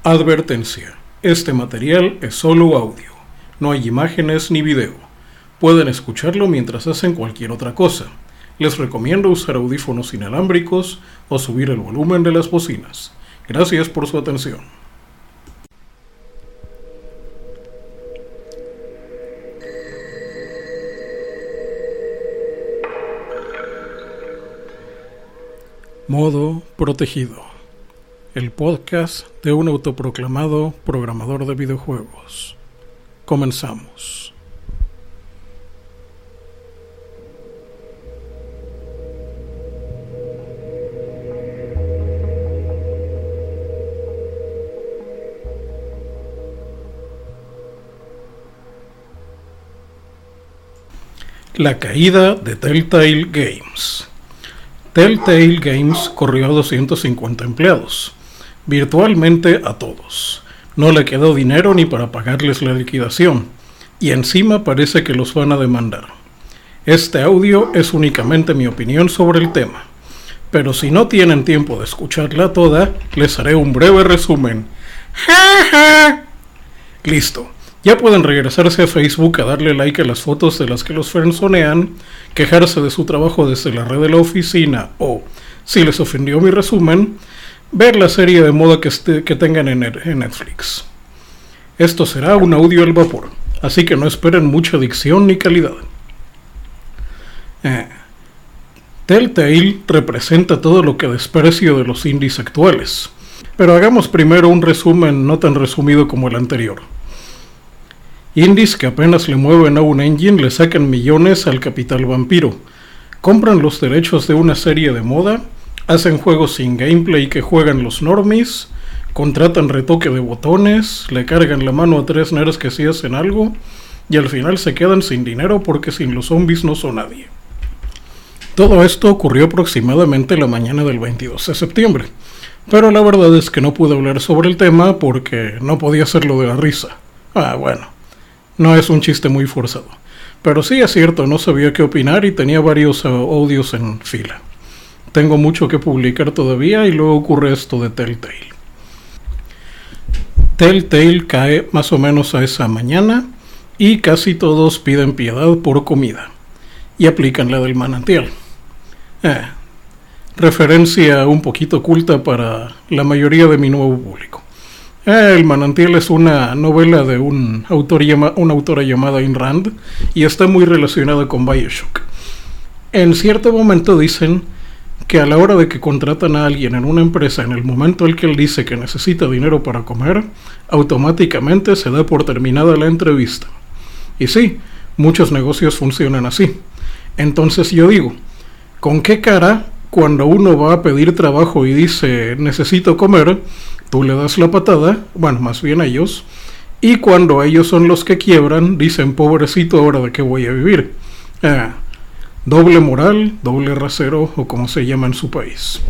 Advertencia: este material es solo audio, no hay imágenes ni video. Pueden escucharlo mientras hacen cualquier otra cosa. Les recomiendo usar audífonos inalámbricos o subir el volumen de las bocinas. Gracias por su atención. Modo protegido. El podcast de un autoproclamado programador de videojuegos. Comenzamos. La caída de Telltale Games. Telltale Games corrió a 250 empleados, virtualmente a todos. No le quedó dinero ni para pagarles la liquidación, y encima parece que los van a demandar. Este audio es únicamente mi opinión sobre el tema, pero si no tienen tiempo de escucharla toda, les haré un breve resumen. ¡Ja, ja! Listo. Ya pueden regresarse a Facebook a darle like a las fotos de las que los friendzonean, quejarse de su trabajo desde la red de la oficina o, si les ofendió mi resumen, ver la serie de moda que tengan en Netflix. Esto será un audio al vapor, así que no esperen mucha dicción ni calidad. Telltale representa todo lo que desprecio de los indies actuales, pero hagamos primero un resumen no tan resumido como el anterior. Indies que apenas le mueven a un engine le sacan millones al capital vampiro, compran los derechos de una serie de moda, hacen juegos sin gameplay que juegan los normies, contratan retoque de botones, le cargan la mano a 3 nerds que sí hacen algo, y al final se quedan sin dinero porque sin los zombies no son nadie. Todo esto ocurrió aproximadamente la mañana del 22 de septiembre, pero la verdad es que no pude hablar sobre el tema porque no podía hacerlo de la risa. Bueno. No es un chiste muy forzado, pero sí es cierto, no sabía qué opinar y tenía varios audios en fila. Tengo mucho que publicar todavía y luego ocurre esto de Telltale. Telltale cae más o menos a esa mañana y casi todos piden piedad por comida y aplican la del manantial. Referencia un poquito oculta para la mayoría de mi nuevo público. El manantial es una novela de una autora llamada Ayn Rand y está muy relacionada con BioShock. En cierto momento dicen que a la hora de que contratan a alguien en una empresa, en el momento en que él dice que necesita dinero para comer, automáticamente se da por terminada la entrevista. Y sí, muchos negocios funcionan así. Entonces yo digo, ¿con qué cara cuando uno va a pedir trabajo y dice necesito comer, tú le das la patada, bueno, más bien a ellos, y cuando ellos son los que quiebran, dicen pobrecito, ahora de qué voy a vivir? Doble moral, doble rasero o como se llama en su país.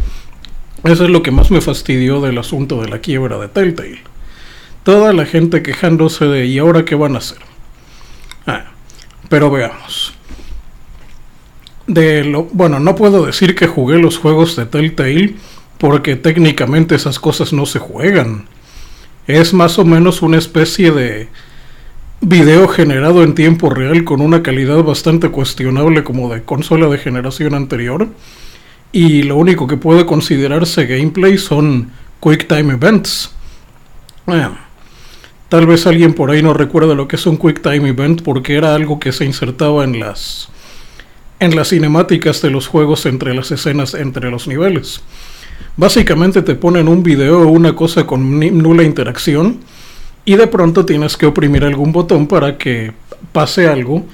Eso es lo que más me fastidió del asunto de la quiebra de Telltale. Toda la gente quejándose de ¿y ahora qué van a hacer? Pero veamos. Bueno, no puedo decir que jugué los juegos de Telltale porque técnicamente esas cosas no se juegan. Es más o menos una especie de video generado en tiempo real con una calidad bastante cuestionable como de consola de generación anterior, y lo único que puede considerarse gameplay son Quick Time Events. Tal vez alguien por ahí no recuerda lo que es un Quick Time Event porque era algo que se insertaba en las cinemáticas de los juegos entre las escenas, entre los niveles. Básicamente te ponen un video o una cosa con nula interacción y de pronto tienes que oprimir algún botón para que pase algo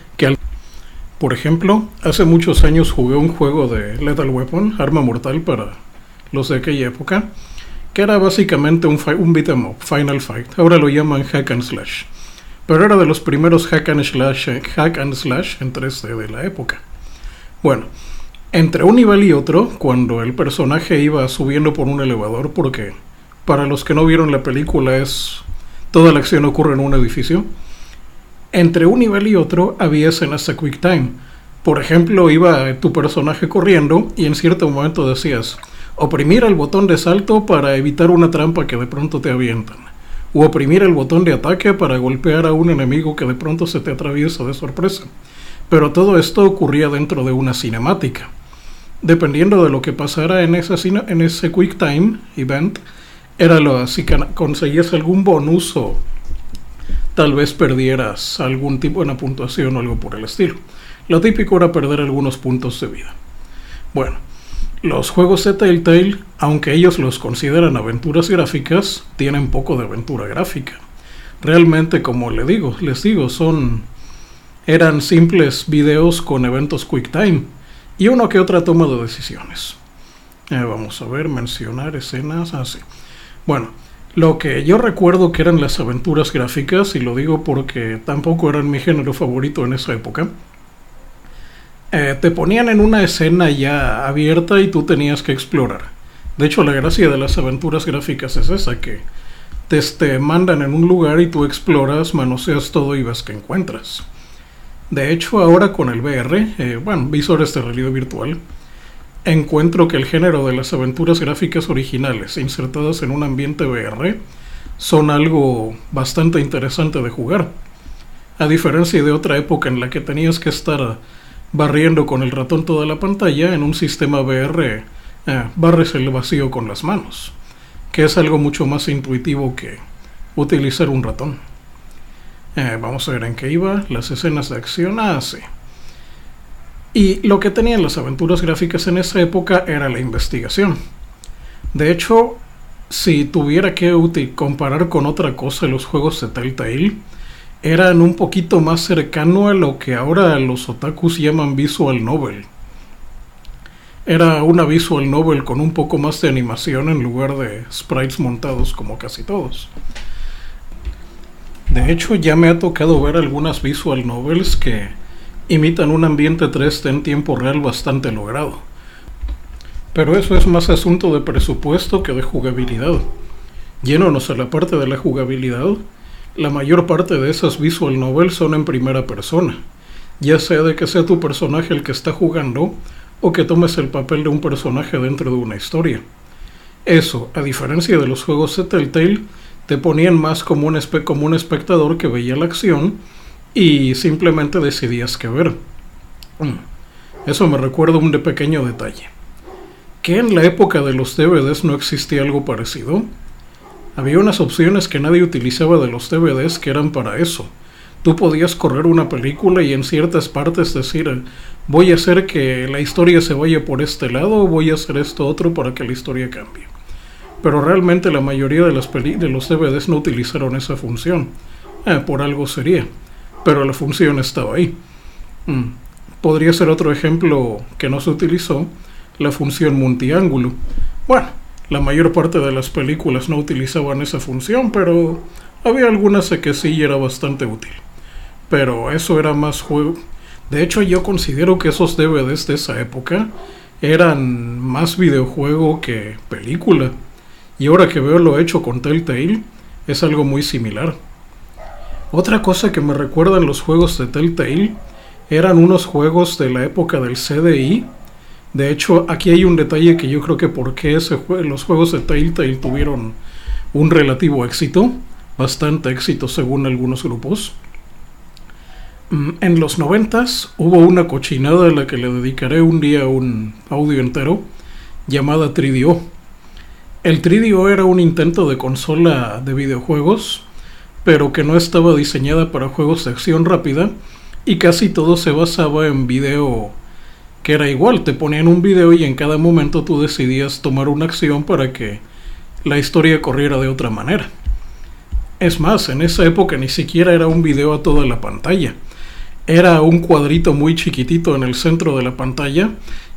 Por ejemplo, hace muchos años jugué un juego de Lethal Weapon, Arma Mortal para los de aquella época, que era básicamente un beat 'em up, Final Fight. Ahora lo llaman Hack and Slash, pero era de los primeros Hack and Slash en 3D de la época. Bueno, entre un nivel y otro, cuando el personaje iba subiendo por un elevador, porque para los que no vieron la película toda la acción ocurre en un edificio, entre un nivel y otro había escenas de Quick Time. Por ejemplo, iba tu personaje corriendo y en cierto momento decías oprimir el botón de salto para evitar una trampa que de pronto te avientan. o oprimir el botón de ataque para golpear a un enemigo que de pronto se te atraviesa de sorpresa. Pero todo esto ocurría dentro de una cinemática. Dependiendo de lo que pasara en ese Quick Time Event, si conseguías algún bonus o tal vez perdieras algún tipo de puntuación o algo por el estilo. Lo típico era perder algunos puntos de vida. Bueno, los juegos de Telltale, aunque ellos los consideran aventuras gráficas, tienen poco de aventura gráfica. Realmente, como les digo, eran simples videos con eventos Quick Time y uno que otra toma de decisiones. Vamos a ver, mencionar escenas, así. Bueno, lo que yo recuerdo que eran las aventuras gráficas, y lo digo porque tampoco eran mi género favorito en esa época, te ponían en una escena ya abierta y tú tenías que explorar. De hecho, la gracia de las aventuras gráficas es esa, que te mandan en un lugar y tú exploras, manoseas todo y ves qué encuentras. De hecho, ahora con el VR, visores de realidad virtual, encuentro que el género de las aventuras gráficas originales insertadas en un ambiente VR son algo bastante interesante de jugar. A diferencia de otra época en la que tenías que estar barriendo con el ratón toda la pantalla, en un sistema VR barres el vacío con las manos, que es algo mucho más intuitivo que utilizar un ratón. Vamos a ver en qué iba. Las escenas de acción, sí. Y lo que tenían las aventuras gráficas en esa época era la investigación. De hecho, si tuviera que comparar con otra cosa los juegos de Telltale, eran un poquito más cercano a lo que ahora los otakus llaman visual novel. Era una visual novel con un poco más de animación en lugar de sprites montados como casi todos. De hecho, ya me ha tocado ver algunas visual novels que imitan un ambiente 3D en tiempo real bastante logrado. Pero eso es más asunto de presupuesto que de jugabilidad. Yéndonos a la parte de la jugabilidad, la mayor parte de esas visual novels son en primera persona, ya sea de que sea tu personaje el que está jugando o que tomes el papel de un personaje dentro de una historia. Eso, a diferencia de los juegos de Telltale, te ponían más como un espectador que veía la acción y simplemente decidías qué ver. Eso me recuerda un pequeño detalle. ¿Que en la época de los DVDs no existía algo parecido? Había unas opciones que nadie utilizaba de los DVDs que eran para eso. Tú podías correr una película y en ciertas partes decir, voy a hacer que la historia se vaya por este lado o voy a hacer esto otro para que la historia cambie. Pero realmente la mayoría de los DVDs no utilizaron esa función. Por algo sería. Pero la función estaba ahí. Podría ser otro ejemplo que no se utilizó, la función multiángulo. Bueno, la mayor parte de las películas no utilizaban esa función, pero había algunas que sí y era bastante útil. Pero eso era más juego. De hecho, yo considero que esos DVDs de esa época eran más videojuego que película. Y ahora que veo lo hecho con Telltale, es algo muy similar. Otra cosa que me recuerdan los juegos de Telltale eran unos juegos de la época del CDI. De hecho, aquí hay un detalle que yo creo que por qué los juegos de Telltale tuvieron un relativo éxito, bastante éxito según algunos grupos. En los 90s hubo una cochinada a la que le dedicaré un día un audio entero, llamada 3DO. El 3DO era un intento de consola de videojuegos, pero que no estaba diseñada para juegos de acción rápida, y casi todo se basaba en video que era igual. Te ponían un video y en cada momento tú decidías tomar una acción para que la historia corriera de otra manera. Es más, en esa época ni siquiera era un video a toda la pantalla. Era un cuadrito muy chiquitito en el centro de la pantalla,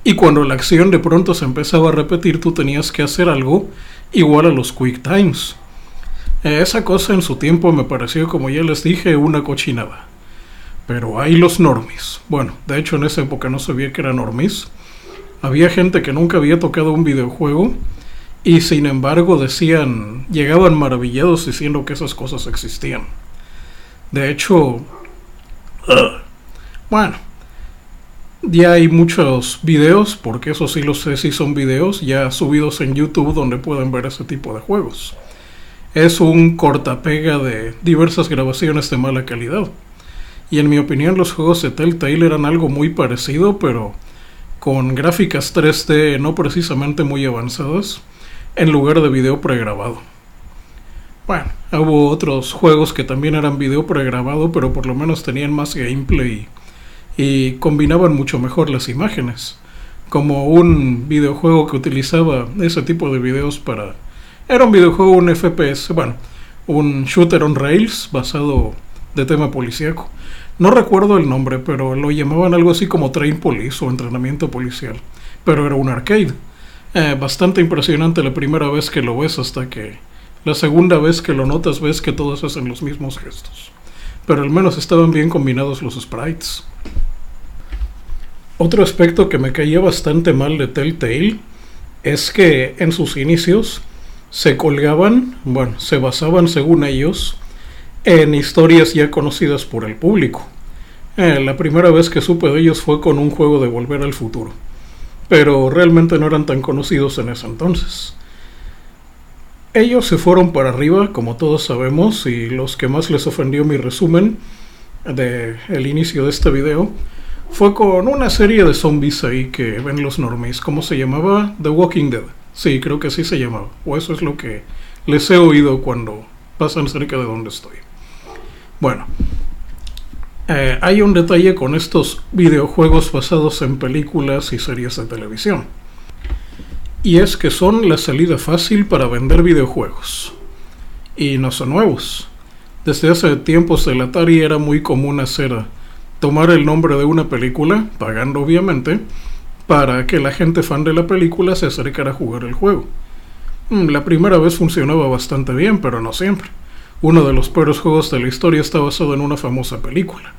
y cuando la acción de pronto se empezaba a repetir, tú tenías que hacer algo igual a los Quick Times. Esa cosa en su tiempo me pareció, como ya les dije, una cochinada. Pero hay los normies. Bueno, de hecho en esa época no sabía que eran normies. Había gente que nunca había tocado un videojuego y sin embargo llegaban maravillados diciendo que esas cosas existían. De hecho, bueno, ya hay muchos videos, porque eso sí los sé, sí son videos ya subidos en YouTube donde pueden ver ese tipo de juegos. es un cortapega de diversas grabaciones de mala calidad. Y en mi opinión los juegos de Telltale eran algo muy parecido, pero con gráficas 3D no precisamente muy avanzadas, en lugar de video pregrabado. Bueno, hubo otros juegos que también eran video pregrabado, pero por lo menos tenían más gameplay y combinaban mucho mejor las imágenes. Como un videojuego que utilizaba ese tipo de videos para... Era un videojuego, un FPS, bueno, un shooter on rails basado de tema policíaco. No recuerdo el nombre, pero lo llamaban algo así como Train Police o entrenamiento policial. Pero era un arcade. Bastante impresionante la primera vez que lo ves, hasta que la segunda vez que lo notas ves que todos hacen los mismos gestos. Pero al menos estaban bien combinados los sprites. Otro aspecto que me caía bastante mal de Telltale es que en sus inicios se colgaban, bueno, se basaban según ellos en historias ya conocidas por el público. La primera vez que supe de ellos fue con un juego de Volver al Futuro, pero realmente no eran tan conocidos en ese entonces. Ellos se fueron para arriba, como todos sabemos, y los que más les ofendió mi resumen del inicio de este video fue con una serie de zombies ahí que ven los normies. ¿Cómo se llamaba? The Walking Dead. Sí, creo que así se llamaba, o eso es lo que les he oído cuando pasan cerca de donde estoy. Bueno, hay un detalle con estos videojuegos basados en películas y series de televisión. Y es que son la salida fácil para vender videojuegos. Y no son nuevos. Desde hace tiempos el Atari era muy común tomar el nombre de una película, pagando obviamente, para que la gente fan de la película se acercara a jugar el juego. La primera vez funcionaba bastante bien, pero no siempre. Uno de los peores juegos de la historia está basado en una famosa película,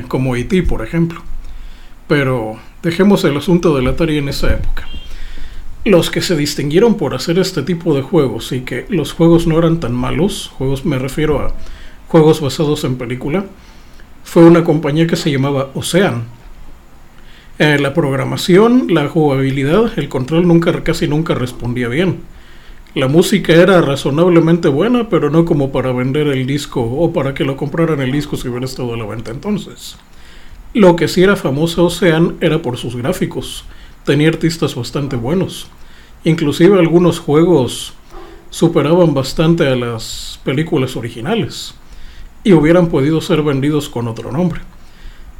como E.T. por ejemplo. Pero dejemos el asunto del Atari en esa época. Los que se distinguieron por hacer este tipo de juegos y que los juegos no eran tan malos, me refiero a juegos basados en película, fue una compañía que se llamaba Ocean. La programación, la jugabilidad, el control casi nunca respondía bien. La música era razonablemente buena, pero no como para vender el disco o para que lo compraran el disco si hubiera estado a la venta entonces. Lo que sí era famosa Ocean era por sus gráficos. Tenía artistas bastante buenos. Inclusive algunos juegos superaban bastante a las películas originales y hubieran podido ser vendidos con otro nombre.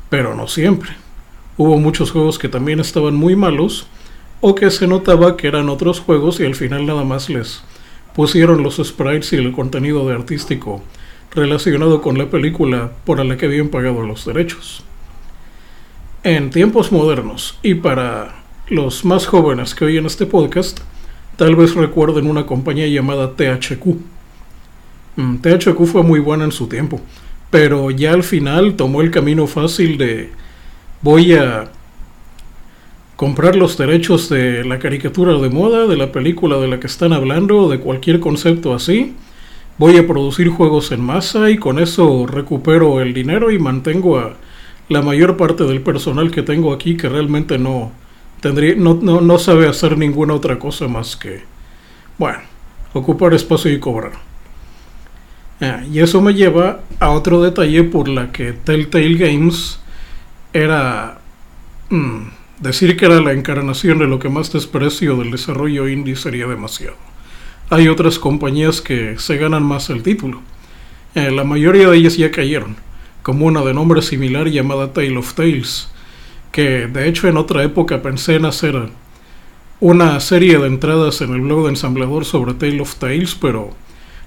Pero no siempre. Hubo muchos juegos que también estaban muy malos o que se notaba que eran otros juegos y al final nada más les pusieron los sprites y el contenido de artístico relacionado con la película por la que habían pagado los derechos. En tiempos modernos, y para los más jóvenes que oyen este podcast, tal vez recuerden una compañía llamada THQ. THQ fue muy buena en su tiempo, pero ya al final tomó el camino fácil de voy a comprar los derechos de la caricatura de moda, de la película de la que están hablando, de cualquier concepto así. Voy a producir juegos en masa y con eso recupero el dinero y mantengo a la mayor parte del personal que tengo aquí, que realmente no sabe hacer ninguna otra cosa más que, bueno, ocupar espacio y cobrar. Y eso me lleva a otro detalle por la que Telltale Games era... decir que era la encarnación de lo que más desprecio del desarrollo indie sería demasiado. Hay otras compañías que se ganan más el título. La mayoría de ellas ya cayeron, como una de nombre similar llamada Tale of Tales, que de hecho en otra época pensé en hacer una serie de entradas en el blog de Ensamblador sobre Tale of Tales, pero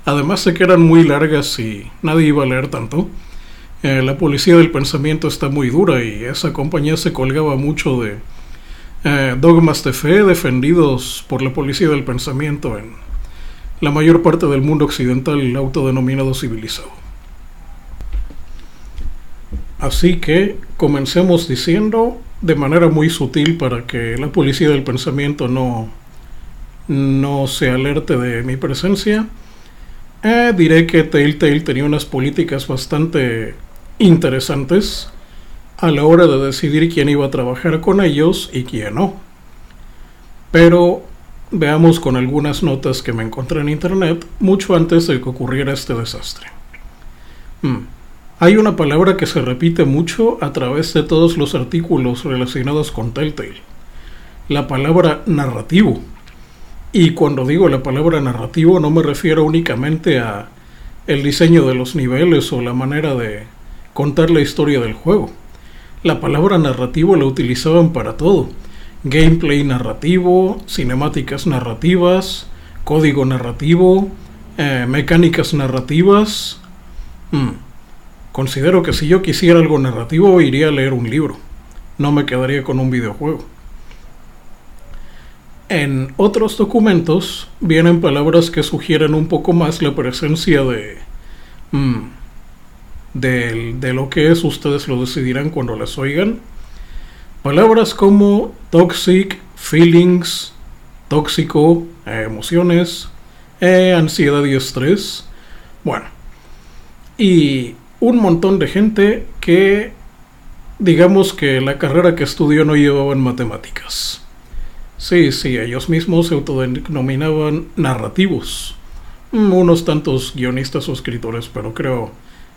además de que eran muy largas y nadie iba a leer tanto, la policía del pensamiento está muy dura y esa compañía se colgaba mucho de dogmas de fe defendidos por la policía del pensamiento en la mayor parte del mundo occidental autodenominado civilizado. Así que comencemos diciendo, de manera muy sutil para que la policía del pensamiento no se alerte de mi presencia, diré que Telltale tenía unas políticas bastante interesantes a la hora de decidir quién iba a trabajar con ellos y quién no. Pero Veamos con algunas notas que me encontré en internet mucho antes de que ocurriera este desastre. Hay una palabra que se repite mucho a través de todos los artículos relacionados con Telltale. La palabra narrativo. Y cuando digo la palabra narrativo no me refiero únicamente a el diseño de los niveles o la manera de contar la historia del juego. La palabra narrativo la utilizaban para todo. Gameplay narrativo, cinemáticas narrativas, código narrativo, mecánicas narrativas. Considero que si yo quisiera algo narrativo iría a leer un libro. No me quedaría con un videojuego. En otros documentos vienen palabras que sugieren un poco más la presencia de lo que es, ustedes lo decidirán cuando las oigan. Palabras como toxic, feelings, tóxico, emociones, ansiedad y estrés. Bueno, y un montón de gente que, digamos que la carrera que estudió no llevaban matemáticas. Sí, ellos mismos se autodenominaban narrativos. Unos tantos guionistas o escritores, pero creo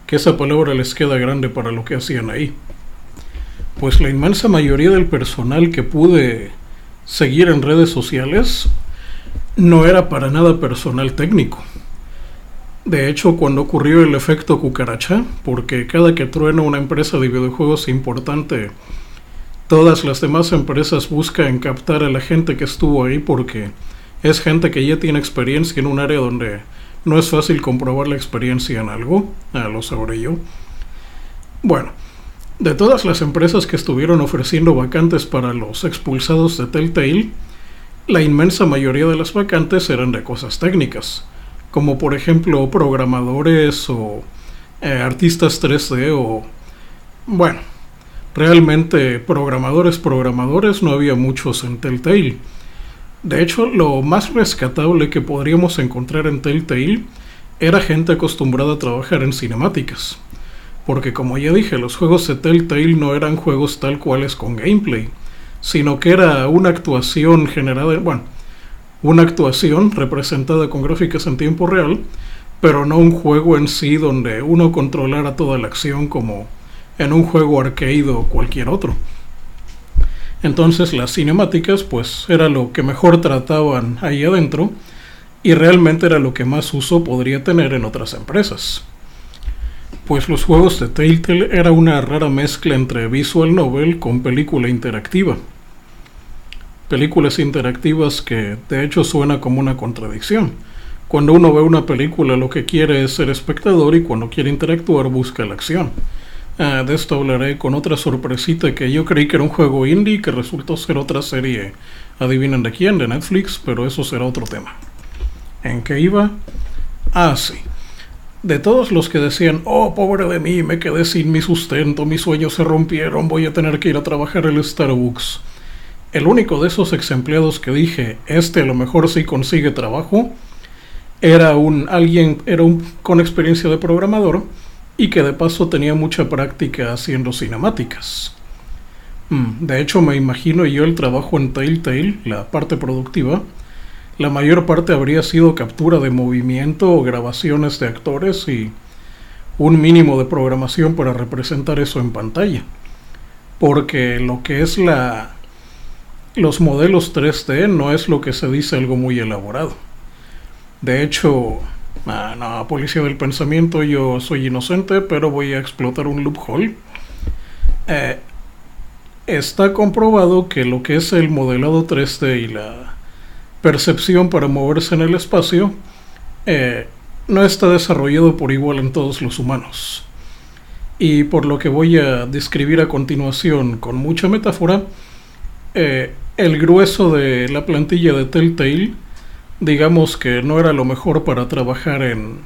que esa palabra les queda grande para lo que hacían ahí. Pues la inmensa mayoría del personal que pude seguir en redes sociales no era para nada personal técnico. De hecho, cuando ocurrió el efecto cucaracha, porque cada que truena una empresa de videojuegos importante, todas las demás empresas buscan captar a la gente que estuvo ahí porque es gente que ya tiene experiencia en un área donde no es fácil comprobar la experiencia en algo, lo sabré yo. Bueno, de todas las empresas que estuvieron ofreciendo vacantes para los expulsados de Telltale, la inmensa mayoría de las vacantes eran de cosas técnicas, como por ejemplo programadores o artistas 3D o... bueno, realmente programadores no había muchos en Telltale. De hecho, lo más rescatable que podríamos encontrar en Telltale era gente acostumbrada a trabajar en cinemáticas. Porque como ya dije, los juegos de Telltale no eran juegos tal cuales con gameplay, sino que era una actuación generada, una actuación representada con gráficas en tiempo real, pero no un juego en sí donde uno controlara toda la acción como en un juego arcade o cualquier otro. Entonces las cinemáticas pues era lo que mejor trataban ahí adentro y realmente era lo que más uso podría tener en otras empresas. Pues los juegos de Telltale era una rara mezcla entre visual novel con película interactiva. Películas interactivas que de hecho suena como una contradicción. Cuando uno ve una película lo que quiere es ser espectador y cuando quiere interactuar busca la acción. De esto hablaré con otra sorpresita que yo creí que era un juego indie que resultó ser otra serie, adivinen de quién, de Netflix, pero eso será otro tema. ¿En qué iba? Sí. De todos los que decían, oh, pobre de mí, me quedé sin mi sustento, mis sueños se rompieron, voy a tener que ir a trabajar al Starbucks. El único de esos ex empleados que dije, a lo mejor sí consigue trabajo, era un con experiencia de programador y que de paso tenía mucha práctica haciendo cinemáticas. De hecho, me imagino yo el trabajo en Telltale, la parte productiva, la mayor parte habría sido captura de movimiento o grabaciones de actores y un mínimo de programación para representar eso en pantalla. Porque lo que es los modelos 3D no es lo que se dice algo muy elaborado. De hecho, policía del pensamiento, yo soy inocente, pero voy a explotar un loophole. Está comprobado que lo que es el modelado 3D y la percepción para moverse en el espacio no está desarrollado por igual en todos los humanos. Y por lo que voy a describir a continuación con mucha metáfora, el grueso de la plantilla de Telltale, digamos que no era lo mejor para trabajar en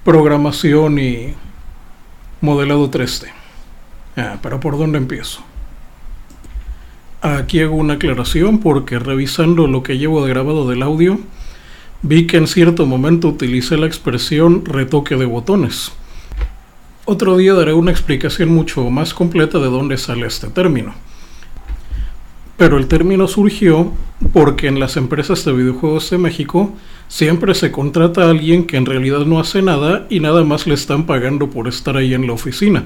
programación y modelado 3D. Pero ¿por dónde empiezo? Aquí hago una aclaración porque revisando lo que llevo de grabado del audio, vi que en cierto momento utilicé la expresión retoque de botones. Otro día daré una explicación mucho más completa de dónde sale este término. Pero el término surgió porque en las empresas de videojuegos de México siempre se contrata a alguien que en realidad no hace nada y nada más le están pagando por estar ahí en la oficina.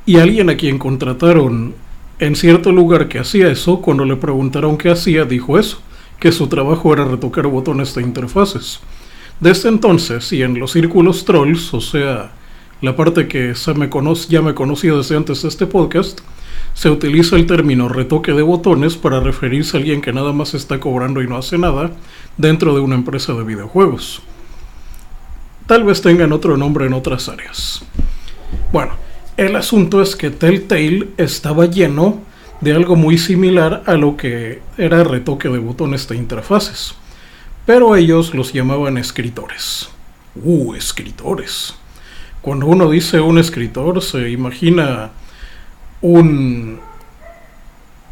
Y alguien a quien contrataron en cierto lugar que hacía eso, cuando le preguntaron qué hacía, dijo eso, que su trabajo era retocar botones de interfaces. Desde entonces, y en los círculos trolls, o sea, la parte que ya me conocía desde antes de este podcast, se utiliza el término retoque de botones para referirse a alguien que nada más está cobrando y no hace nada dentro de una empresa de videojuegos. Tal vez tengan otro nombre en otras áreas. Bueno, el asunto es que Telltale estaba lleno de algo muy similar a lo que era retoque de botones de interfaces, pero ellos los llamaban escritores. Escritores. Cuando uno dice un escritor, se imagina un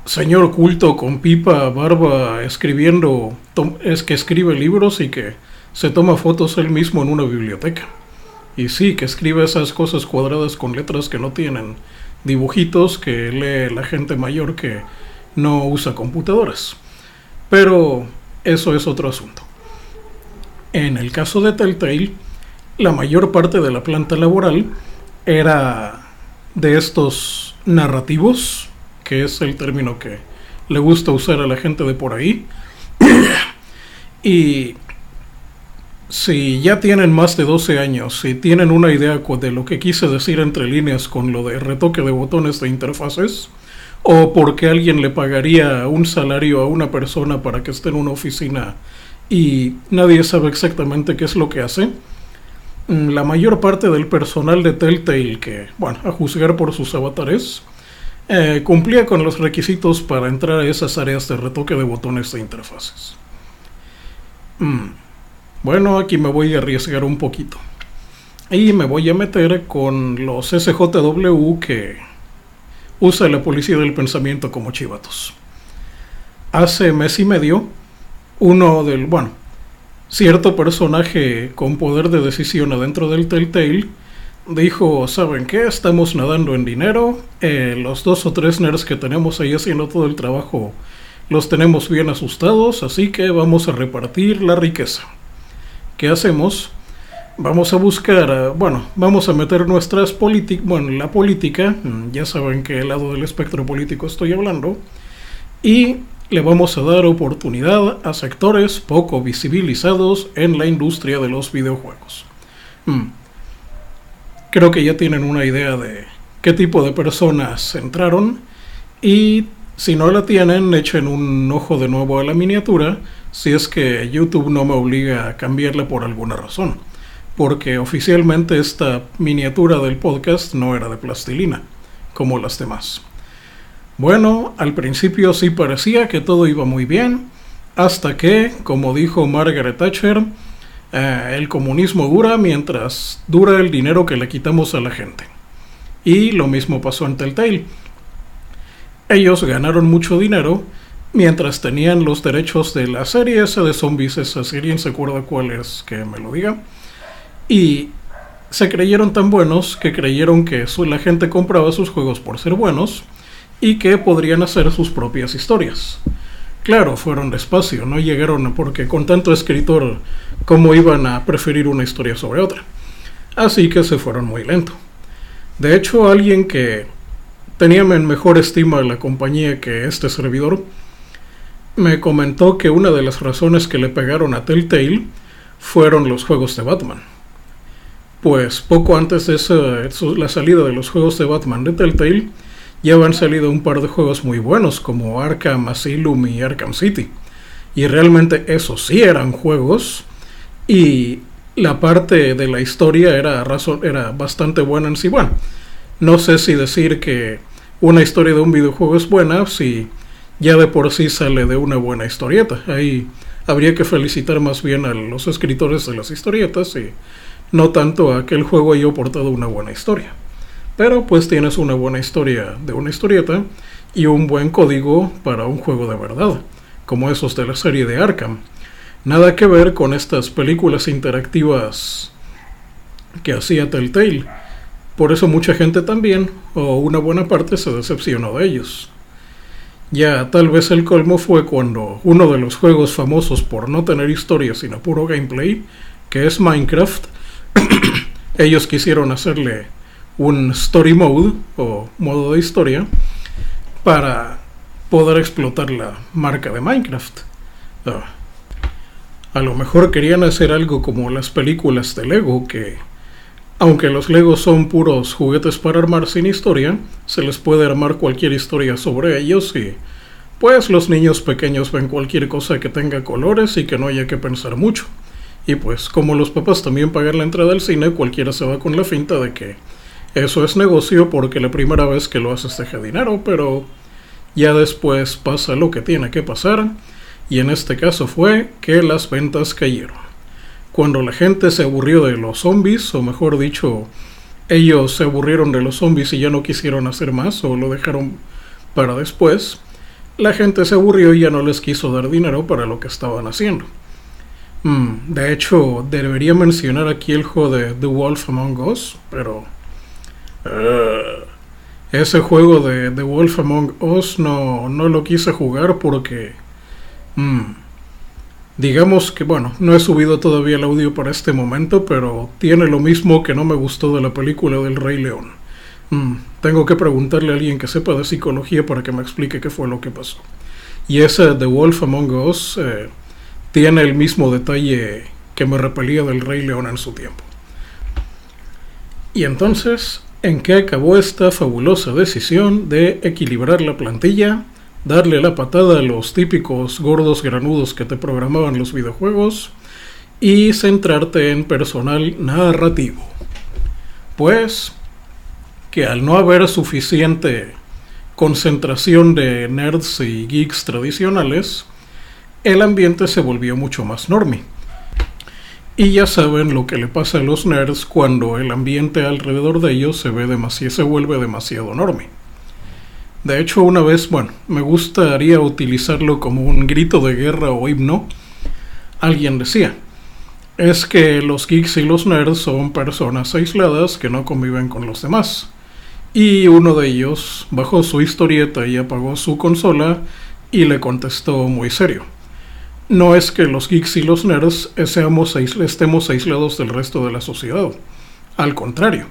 señor culto con pipa, barba, escribiendo, es que escribe libros y que se toma fotos él mismo en una biblioteca. Y sí, que escribe esas cosas cuadradas con letras que no tienen dibujitos, que lee la gente mayor que no usa computadoras. Pero eso es otro asunto. En el caso de Telltale, la mayor parte de la planta laboral era de estos narrativos, que es el término que le gusta usar a la gente de por ahí. Y si ya tienen más de 12 años, si tienen una idea de lo que quise decir entre líneas con lo de retoque de botones de interfaces, o porque alguien le pagaría un salario a una persona para que esté en una oficina y nadie sabe exactamente qué es lo que hace, la mayor parte del personal de Telltale, que, bueno, a juzgar por sus avatares, cumplía con los requisitos para entrar a esas áreas de retoque de botones de interfaces. Bueno, aquí me voy a arriesgar un poquito. Y me voy a meter con los SJW que usa la policía del pensamiento como chivatos. Hace mes y medio, cierto personaje con poder de decisión adentro del Telltale dijo, ¿saben qué? Estamos nadando en dinero, los 2 o 3 nerds que tenemos ahí haciendo todo el trabajo los tenemos bien asustados, así que vamos a repartir la riqueza. ¿Qué hacemos? Vamos a buscar, vamos a meter la política, ya saben qué lado del espectro político estoy hablando, y le vamos a dar oportunidad a sectores poco visibilizados en la industria de los videojuegos. Creo que ya tienen una idea de qué tipo de personas entraron, y si no la tienen, echen un ojo de nuevo a la miniatura, si es que YouTube no me obliga a cambiarla por alguna razón, porque oficialmente esta miniatura del podcast no era de plastilina, como las demás. Bueno, al principio sí parecía que todo iba muy bien, hasta que, como dijo Margaret Thatcher, el comunismo dura mientras dura el dinero que le quitamos a la gente. Y lo mismo pasó en Telltale. Ellos ganaron mucho dinero mientras tenían los derechos de la serie esa de zombies, si alguien se acuerda cuál es, que me lo diga. Y se creyeron tan buenos que creyeron que la gente compraba sus juegos por ser buenos y que podrían hacer sus propias historias. Claro, fueron despacio, no llegaron porque con tanto escritor, ¿cómo iban a preferir una historia sobre otra? Así que se fueron muy lento. De hecho, alguien que tenía en mejor estima la compañía que este servidor me comentó que una de las razones que le pegaron a Telltale fueron los juegos de Batman. Pues poco antes de la salida de los juegos de Batman de Telltale, ya habían salido un par de juegos muy buenos como Arkham Asylum y Arkham City. Y realmente esos sí eran juegos, y la parte de la historia era bastante buena en sí. Bueno, no sé si decir que una historia de un videojuego es buena si ya de por sí sale de una buena historieta. Ahí habría que felicitar más bien a los escritores de las historietas y no tanto a que el juego haya aportado una buena historia. Pero pues tienes una buena historia de una historieta y un buen código para un juego de verdad, como esos de la serie de Arkham. Nada que ver con estas películas interactivas que hacía Telltale. Por eso mucha gente también, o una buena parte, se decepcionó de ellos. Ya tal vez el colmo fue cuando uno de los juegos famosos por no tener historia sino puro gameplay, que es Minecraft, ellos quisieron hacerle un story mode o modo de historia para poder explotar la marca de Minecraft. A lo mejor querían hacer algo como las películas de Lego, que aunque los Legos son puros juguetes para armar sin historia, se les puede armar cualquier historia sobre ellos y pues los niños pequeños ven cualquier cosa que tenga colores y que no haya que pensar mucho. Y pues como los papás también pagan la entrada al cine, cualquiera se va con la finta de que eso es negocio porque la primera vez que lo haces deja dinero, pero ya después pasa lo que tiene que pasar, y en este caso fue que las ventas cayeron. Cuando la gente se aburrió de los zombies, o mejor dicho, ellos se aburrieron de los zombies y ya no quisieron hacer más o lo dejaron para después, la gente se aburrió y ya no les quiso dar dinero para lo que estaban haciendo. De hecho, debería mencionar aquí el juego de The Wolf Among Us, pero ese juego de The Wolf Among Us no lo quise jugar porque digamos que, bueno, no he subido todavía el audio para este momento, pero tiene lo mismo que no me gustó de la película del Rey León. Tengo que preguntarle a alguien que sepa de psicología para que me explique qué fue lo que pasó. Y ese The Wolf Among Us tiene el mismo detalle que me repelía del Rey León en su tiempo. Y entonces, ¿en qué acabó esta fabulosa decisión de equilibrar la plantilla, darle la patada a los típicos gordos granudos que te programaban los videojuegos y centrarte en personal narrativo? Pues que al no haber suficiente concentración de nerds y geeks tradicionales, el ambiente se volvió mucho más normie. Y ya saben lo que le pasa a los nerds cuando el ambiente alrededor de ellos se vuelve demasiado normie. De hecho, una vez, me gustaría utilizarlo como un grito de guerra o himno. Alguien decía, es que los geeks y los nerds son personas aisladas que no conviven con los demás. Y uno de ellos bajó su historieta y apagó su consola y le contestó muy serio. No es que los geeks y los nerds estemos aislados del resto de la sociedad. Al contrario,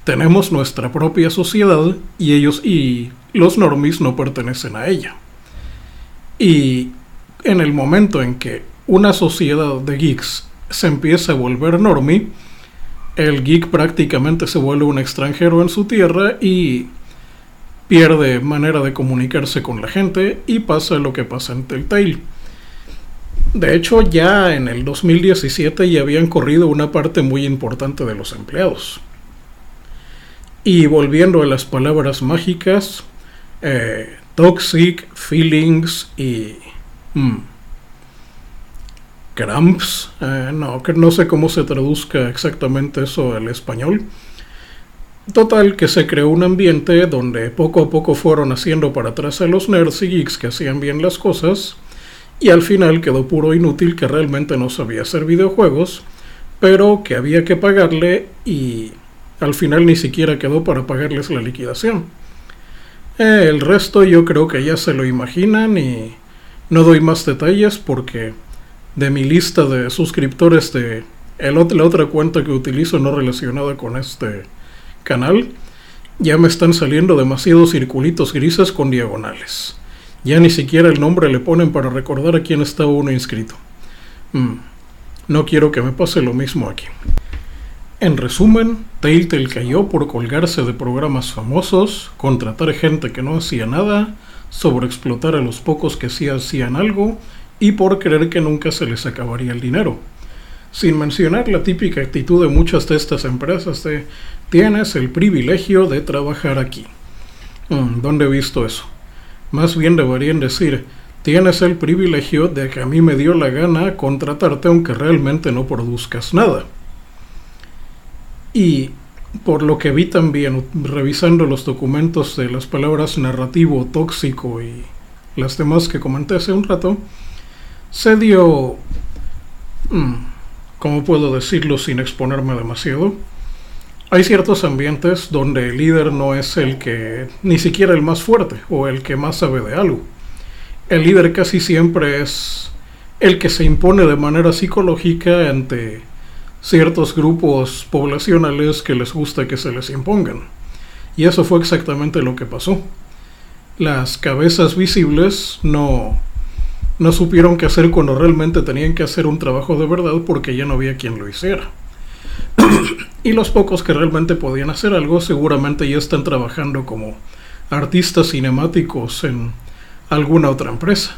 tenemos nuestra propia sociedad y ellos y los normies no pertenecen a ella. Y en el momento en que una sociedad de geeks se empieza a volver normie, el geek prácticamente se vuelve un extranjero en su tierra y pierde manera de comunicarse con la gente y pasa lo que pasa en Telltale. De hecho, ya en el 2017 ya habían corrido una parte muy importante de los empleados. Y volviendo a las palabras mágicas, toxic, feelings y cramps, no sé cómo se traduzca exactamente eso al español. Total, que se creó un ambiente donde poco a poco fueron haciendo para atrás a los nerds y geeks que hacían bien las cosas, y al final quedó puro inútil que realmente no sabía hacer videojuegos, pero que había que pagarle y al final ni siquiera quedó para pagarles la liquidación. El resto yo creo que ya se lo imaginan y no doy más detalles porque de mi lista de suscriptores de la otra cuenta que utilizo no relacionada con este canal, ya me están saliendo demasiados circulitos grises con diagonales. Ya ni siquiera el nombre le ponen para recordar a quién está uno inscrito. No quiero que me pase lo mismo aquí. En resumen, Telltale cayó por colgarse de programas famosos, contratar gente que no hacía nada, sobreexplotar a los pocos que sí hacían algo y por creer que nunca se les acabaría el dinero. Sin mencionar la típica actitud de muchas de estas empresas de tienes el privilegio de trabajar aquí. ¿Dónde he visto eso? Más bien deberían decir, tienes el privilegio de que a mí me dio la gana contratarte aunque realmente no produzcas nada. Y por lo que vi también, revisando los documentos de las palabras narrativo, tóxico y las demás que comenté hace un rato, se dio, ¿cómo puedo decirlo sin exponerme demasiado? Hay ciertos ambientes donde el líder no es el que, ni siquiera el más fuerte o el que más sabe de algo. el líder casi siempre es el que se impone de manera psicológica ante ciertos grupos poblacionales que les gusta que se les impongan. Y eso fue exactamente lo que pasó. Las cabezas visibles no supieron qué hacer cuando realmente tenían que hacer un trabajo de verdad porque ya no había quien lo hiciera. Y los pocos que realmente podían hacer algo seguramente ya están trabajando como artistas cinemáticos en alguna otra empresa.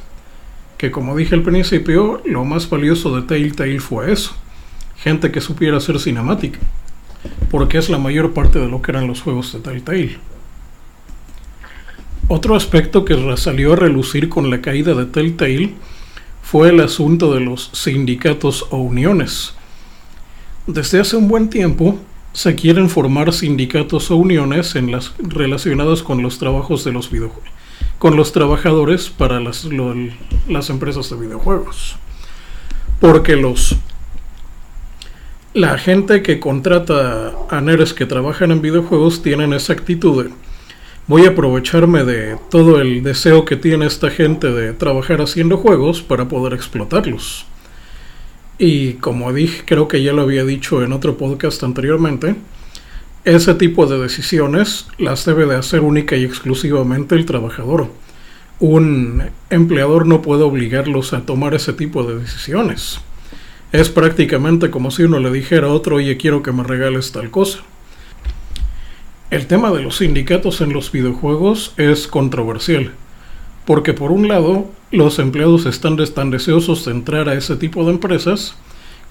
Que como dije al principio, lo más valioso de Telltale fue eso. Gente que supiera hacer cinemática. Porque es la mayor parte de lo que eran los juegos de Telltale. Otro aspecto que salió a relucir con la caída de Telltale fue el asunto de los sindicatos o uniones. Desde hace un buen tiempo se quieren formar sindicatos o uniones relacionadas con los trabajos de los videojuegos, con los trabajadores para las empresas de videojuegos. Porque la gente que contrata a nerds que trabajan en videojuegos tienen esa actitud de: voy a aprovecharme de todo el deseo que tiene esta gente de trabajar haciendo juegos para poder explotarlos. Y como dije, creo que ya lo había dicho en otro podcast anteriormente, ese tipo de decisiones las debe de hacer única y exclusivamente el trabajador. Un empleador no puede obligarlos a tomar ese tipo de decisiones. Es prácticamente como si uno le dijera a otro: oye, quiero que me regales tal cosa. El tema de los sindicatos en los videojuegos es controversial, porque por un lado, los empleados están tan deseosos de entrar a ese tipo de empresas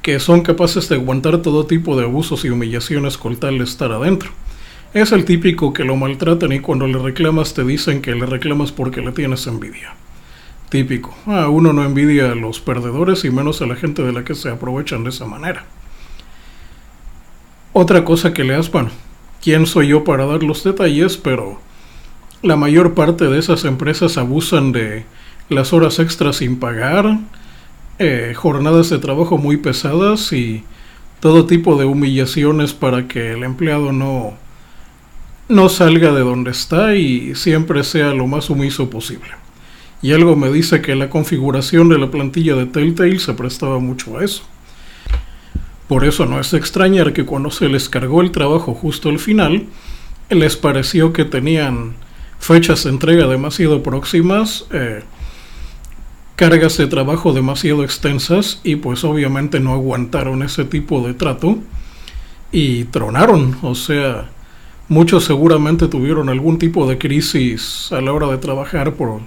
que son capaces de aguantar todo tipo de abusos y humillaciones con tal de estar adentro. Es el típico que lo maltratan y cuando le reclamas te dicen que le reclamas porque le tienes envidia. Típico. Uno no envidia a los perdedores y menos a la gente de la que se aprovechan de esa manera. Otra cosa que le das, bueno, ¿quién soy yo para dar los detalles? Pero la mayor parte de esas empresas abusan de las horas extras sin pagar, jornadas de trabajo muy pesadas y todo tipo de humillaciones para que el empleado no salga de donde está y siempre sea lo más sumiso posible. Y algo me dice que la configuración de la plantilla de Telltale se prestaba mucho a eso. Por eso no es de extrañar que cuando se les cargó el trabajo justo al final, les pareció que tenían fechas de entrega demasiado próximas, cargas de trabajo demasiado extensas y pues obviamente no aguantaron ese tipo de trato y tronaron. O sea, muchos seguramente tuvieron algún tipo de crisis a la hora de trabajar por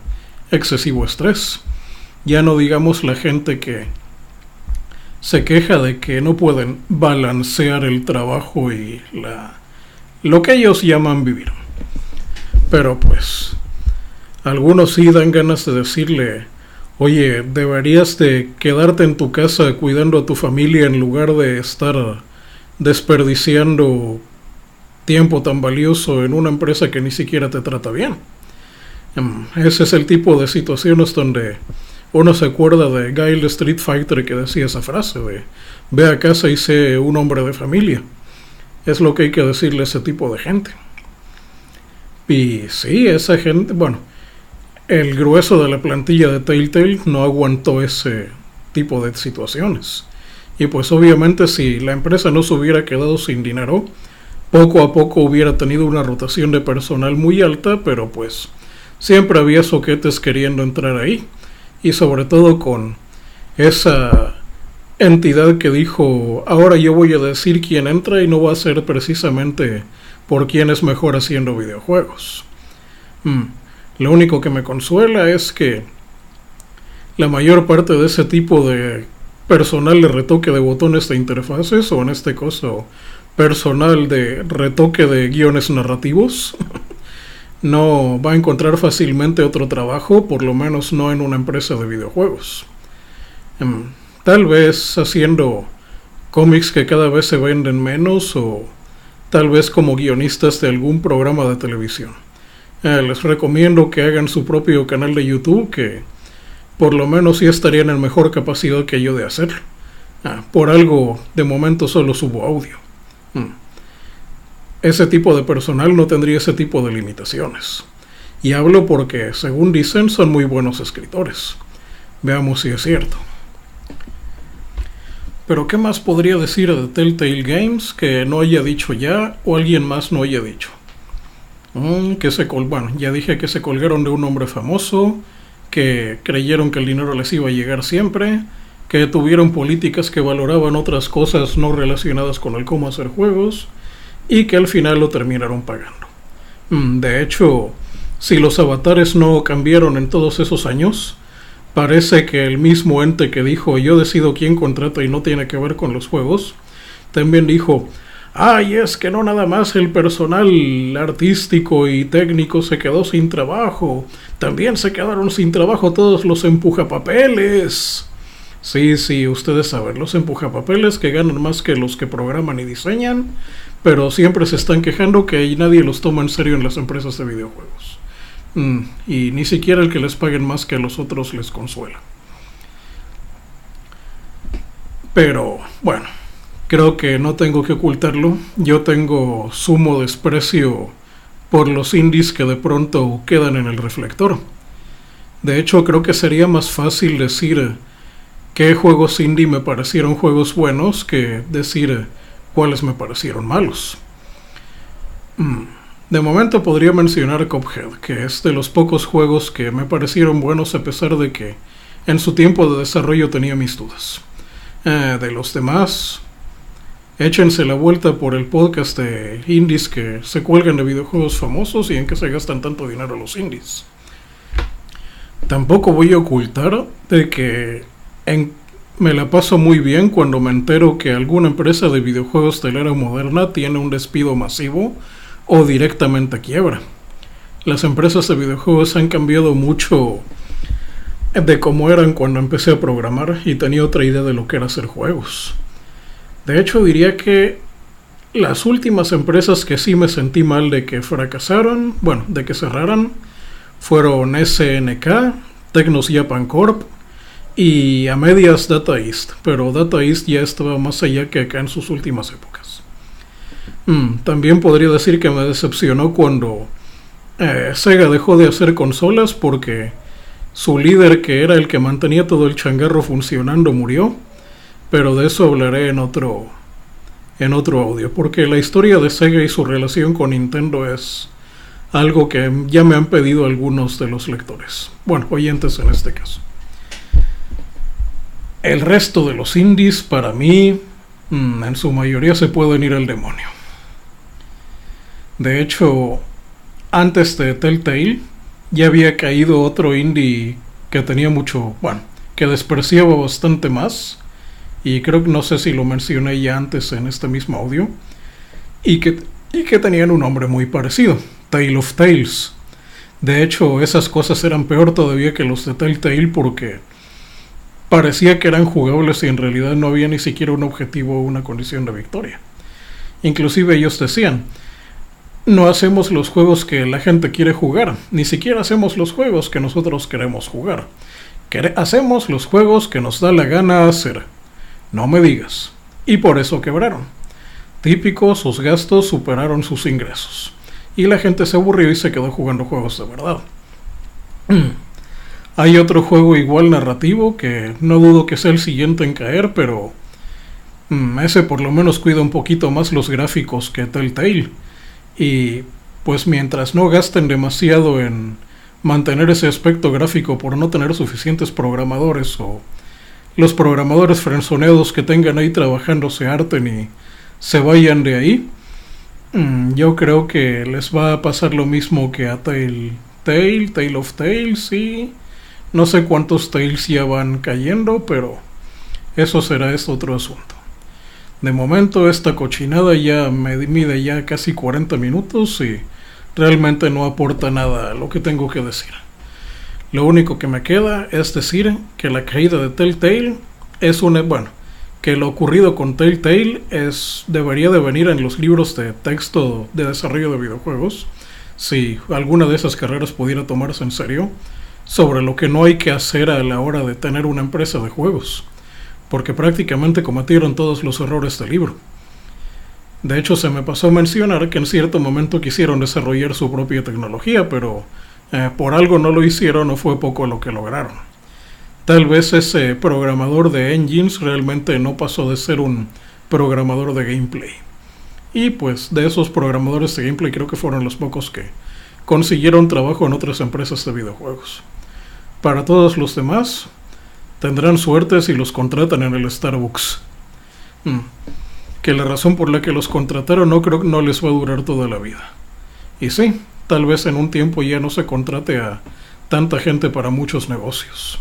excesivo estrés. Ya no digamos la gente que se queja de que no pueden balancear el trabajo y lo que ellos llaman vivir. Pero pues algunos sí dan ganas de decirle: oye, deberías de quedarte en tu casa cuidando a tu familia en lugar de estar desperdiciando tiempo tan valioso en una empresa que ni siquiera te trata bien. Ese es el tipo de situaciones donde uno se acuerda de Guile de Street Fighter que decía esa frase de: ve a casa y sé un hombre de familia. Es lo que hay que decirle a ese tipo de gente. Y sí, esa gente, bueno, el grueso de la plantilla de Telltale no aguantó ese tipo de situaciones. Y pues obviamente si la empresa no se hubiera quedado sin dinero, poco a poco hubiera tenido una rotación de personal muy alta, pero pues siempre había soquetes queriendo entrar ahí. Y sobre todo con esa entidad que dijo: ahora yo voy a decir quién entra y no va a ser precisamente por quién es mejor haciendo videojuegos. Lo único que me consuela es que la mayor parte de ese tipo de personal de retoque de botones de interfaces, o en este caso personal de retoque de guiones narrativos, no va a encontrar fácilmente otro trabajo, por lo menos no en una empresa de videojuegos. Tal vez haciendo cómics que cada vez se venden menos, o tal vez como guionistas de algún programa de televisión. Les recomiendo que hagan su propio canal de YouTube, que por lo menos sí estarían en mejor capacidad que yo de hacerlo. Por algo, de momento solo subo audio. Ese tipo de personal no tendría ese tipo de limitaciones. Y hablo porque, según dicen, son muy buenos escritores. Veamos si es cierto. Pero ¿qué más podría decir de Telltale Games que no haya dicho ya o alguien más no haya dicho? Bueno, ya dije que se colgaron de un hombre famoso, que creyeron que el dinero les iba a llegar siempre, que tuvieron políticas que valoraban otras cosas no relacionadas con el cómo hacer juegos y que al final lo terminaron pagando. De hecho, si los avatares no cambiaron en todos esos años, parece que el mismo ente que dijo yo decido quién contrata y no tiene que ver con los juegos, también dijo, ay, es que no nada más el personal artístico y técnico se quedó sin trabajo, también se quedaron sin trabajo todos los empujapapeles. Sí, ustedes saben, los empujapapeles que ganan más que los que programan y diseñan, pero siempre se están quejando que nadie los toma en serio en las empresas de videojuegos. Y ni siquiera el que les paguen más que a los otros les consuela. Pero, bueno, creo que no tengo que ocultarlo. Yo tengo sumo desprecio por los indies que de pronto quedan en el reflector. De hecho, creo que sería más fácil decir qué juegos indie me parecieron juegos buenos que decir cuáles me parecieron malos. De momento podría mencionar Cuphead, que es de los pocos juegos que me parecieron buenos a pesar de que en su tiempo de desarrollo tenía mis dudas. De los demás, échense la vuelta por el podcast de indies que se cuelgan de videojuegos famosos y en que se gastan tanto dinero los indies. Tampoco voy a ocultar de que me la paso muy bien cuando me entero que alguna empresa de videojuegos de la era moderna tiene un despido masivo o directamente quiebra. Las empresas de videojuegos han cambiado mucho de cómo eran cuando empecé a programar y tenía otra idea de lo que era hacer juegos. De hecho, diría que las últimas empresas que sí me sentí mal de que fracasaron, de que cerraran, fueron SNK, Technos Japan Corp y a medias Data East, pero Data East ya estaba más allá que acá en sus últimas épocas. También podría decir que me decepcionó cuando Sega dejó de hacer consolas porque su líder, que era el que mantenía todo el changarro funcionando, murió, pero de eso hablaré en otro audio, porque la historia de Sega y su relación con Nintendo es algo que ya me han pedido algunos de los lectores, oyentes en este caso. El resto de los indies, para mí, en su mayoría se pueden ir al demonio. De hecho, antes de Telltale, ya había caído otro indie que tenía que despreciaba bastante más, y creo que no sé si lo mencioné ya antes en este mismo audio, y que tenían un nombre muy parecido, Tale of Tales. De hecho, esas cosas eran peor todavía que los de Telltale porque parecía que eran jugables y en realidad no había ni siquiera un objetivo o una condición de victoria. Inclusive ellos decían, no hacemos los juegos que la gente quiere jugar, ni siquiera hacemos los juegos que nosotros queremos jugar. Hacemos los juegos que nos da la gana hacer. No me digas. Y por eso quebraron. Típico, sus gastos superaron sus ingresos. Y la gente se aburrió y se quedó jugando juegos de verdad. Hay otro juego igual narrativo que no dudo que sea el siguiente en caer, pero ese por lo menos cuida un poquito más los gráficos que Telltale. Y pues mientras no gasten demasiado en mantener ese aspecto gráfico por no tener suficientes programadores o los programadores frenzoneados que tengan ahí trabajando se harten y se vayan de ahí, yo creo que les va a pasar lo mismo que a Tale of Tales, y no sé cuántos Tales ya van cayendo, pero eso será otro asunto. De momento esta cochinada ya me mide ya casi 40 minutos y realmente no aporta nada a lo que tengo que decir. Lo único que me queda es decir que la caída de Telltale es que lo ocurrido con Telltale debería de venir en los libros de texto de desarrollo de videojuegos, si alguna de esas carreras pudiera tomarse en serio, sobre lo que no hay que hacer a la hora de tener una empresa de juegos, porque prácticamente cometieron todos los errores del libro. De hecho, se me pasó a mencionar que en cierto momento quisieron desarrollar su propia tecnología, pero Por algo no lo hicieron, no fue poco lo que lograron. Tal vez ese programador de engines realmente no pasó de ser un programador de gameplay. Y pues de esos programadores de gameplay creo que fueron los pocos que consiguieron trabajo en otras empresas de videojuegos. Para todos los demás, tendrán suerte si los contratan en el Starbucks. Que la razón por la que los contrataron no creo que no les va a durar toda la vida. Y sí, tal vez en un tiempo ya no se contrate a tanta gente para muchos negocios.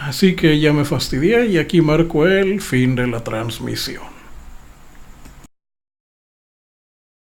Así que ya me fastidié y aquí marco el fin de la transmisión.